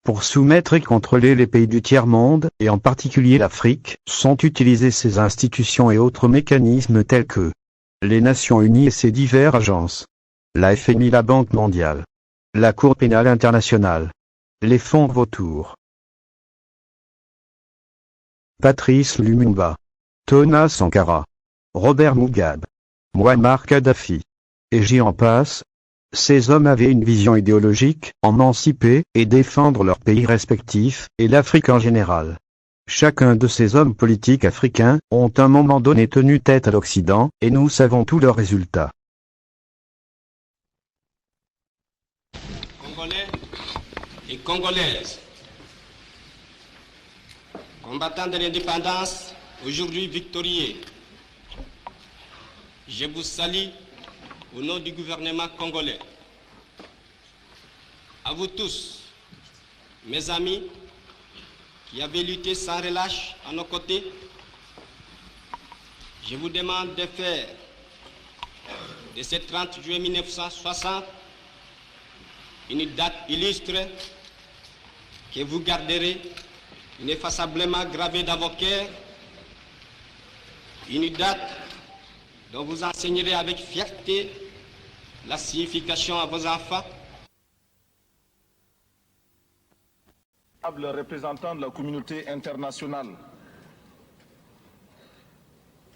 Pour soumettre et contrôler les pays du tiers-monde, et en particulier l'Afrique, sont utilisées ces institutions et autres mécanismes tels que les Nations Unies et ses diverses agences, la FMI, la Banque mondiale, la Cour pénale internationale, les fonds vautours. Patrice Lumumba, Thomas Sankara, Robert Mugabe, Muammar Kadhafi, et j'en passe. Ces hommes avaient une vision idéologique, émanciper et défendre leurs pays respectifs, et l'Afrique en général. Chacun de ces hommes politiques africains ont à un moment donné tenu tête à l'Occident, et nous savons tous leurs résultats. Congolais et Congolaises, combattants de l'indépendance, aujourd'hui victorieux, je vous salue au nom du gouvernement congolais. À vous tous, mes amis, qui avez lutté sans relâche à nos côtés, je vous demande de faire de ce 30 juillet 1960 une date illustre que vous garderez ineffaçablement gravée dans vos cœurs, une date dont vous enseignerez avec fierté la signification à vos enfants. Représentant de la communauté internationale,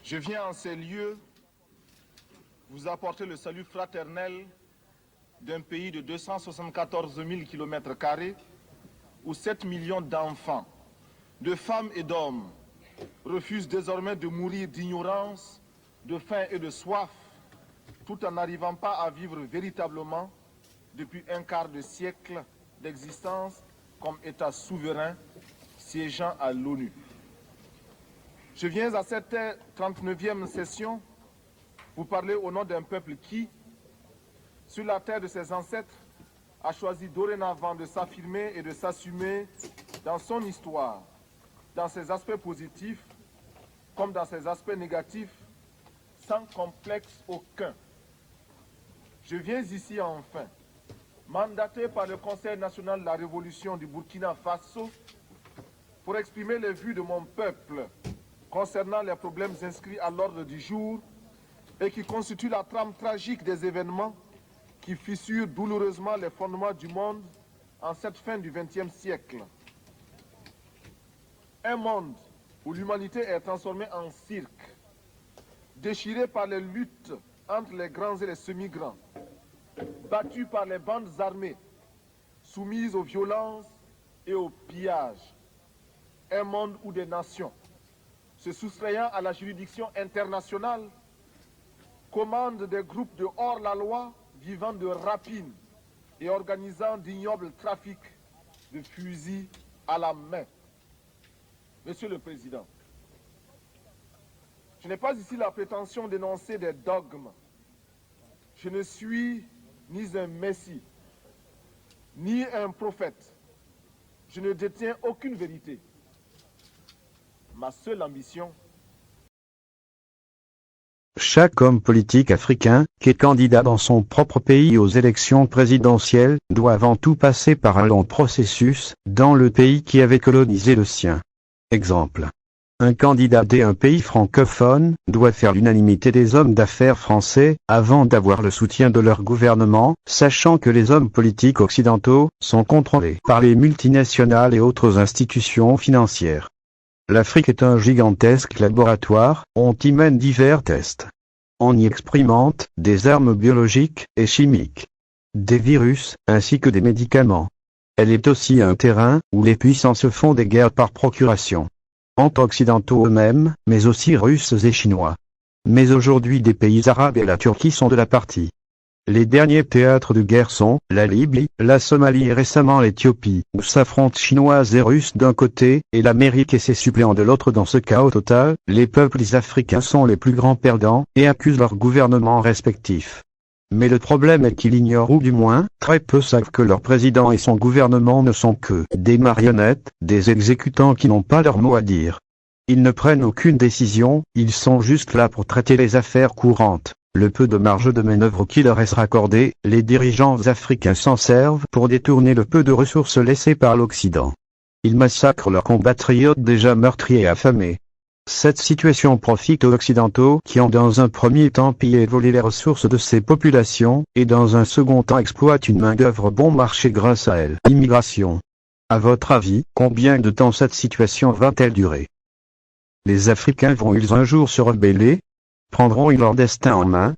je viens en ces lieux vous apporter le salut fraternel d'un pays de 274 000 km² où 7 millions d'enfants, de femmes et d'hommes refusent désormais de mourir d'ignorance, de faim et de soif, tout en n'arrivant pas à vivre véritablement depuis un quart de siècle d'existence comme État souverain siégeant à l'ONU. Je viens à cette 39e session vous parler au nom d'un peuple qui, sur la terre de ses ancêtres, a choisi dorénavant de s'affirmer et de s'assumer dans son histoire, dans ses aspects positifs comme dans ses aspects négatifs, sans complexe aucun. Je viens ici enfin, mandaté par le Conseil national de la Révolution du Burkina Faso, pour exprimer les vues de mon peuple concernant les problèmes inscrits à l'ordre du jour et qui constituent la trame tragique des événements qui fissurent douloureusement les fondements du monde en cette fin du XXe siècle. Un monde où l'humanité est transformée en cirque, déchirée par les luttes entre les grands et les semi-grands, battue par les bandes armées, soumise aux violences et aux pillages. Un monde où des nations, se soustrayant à la juridiction internationale, commandent des groupes de hors-la-loi vivant de rapines et organisant d'ignobles trafics de fusils à la main. Monsieur le Président, je n'ai pas ici la prétention d'énoncer des dogmes. Je ne suis ni un messie, ni un prophète. Je ne détiens aucune vérité. Ma seule ambition. Chaque homme politique africain, qui est candidat dans son propre pays aux élections présidentielles, doit avant tout passer par un long processus, dans le pays qui avait colonisé le sien. Exemple. Un candidat d'un pays francophone doit faire l'unanimité des hommes d'affaires français, avant d'avoir le soutien de leur gouvernement, sachant que les hommes politiques occidentaux sont contrôlés par les multinationales et autres institutions financières. L'Afrique est un gigantesque laboratoire, on y mène divers tests. On y expérimente des armes biologiques et chimiques, des virus, ainsi que des médicaments. Elle est aussi un terrain où les puissances font des guerres par procuration. Entre occidentaux eux-mêmes, mais aussi russes et chinois. Mais aujourd'hui des pays arabes et la Turquie sont de la partie. Les derniers théâtres de guerre sont la Libye, la Somalie et récemment l'Éthiopie, où s'affrontent Chinois et Russes d'un côté, et l'Amérique et ses suppléants de l'autre. Dans ce cas au total, les peuples africains sont les plus grands perdants, et accusent leurs gouvernements respectifs. Mais le problème est qu'ils ignorent ou du moins, très peu savent que leur président et son gouvernement ne sont que des marionnettes, des exécutants qui n'ont pas leur mot à dire. Ils ne prennent aucune décision, ils sont juste là pour traiter les affaires courantes. Le peu de marge de manœuvre qui leur est accordé, les dirigeants africains s'en servent pour détourner le peu de ressources laissées par l'Occident. Ils massacrent leurs compatriotes déjà meurtris et affamés. Cette situation profite aux Occidentaux qui ont dans un premier temps pillé et volé les ressources de ces populations, et dans un second temps exploitent une main-d'œuvre bon marché grâce à elle. Immigration. À votre avis, combien de temps cette situation va-t-elle durer? Les Africains vont-ils un jour se rebeller? Prendront-ils leur destin en main?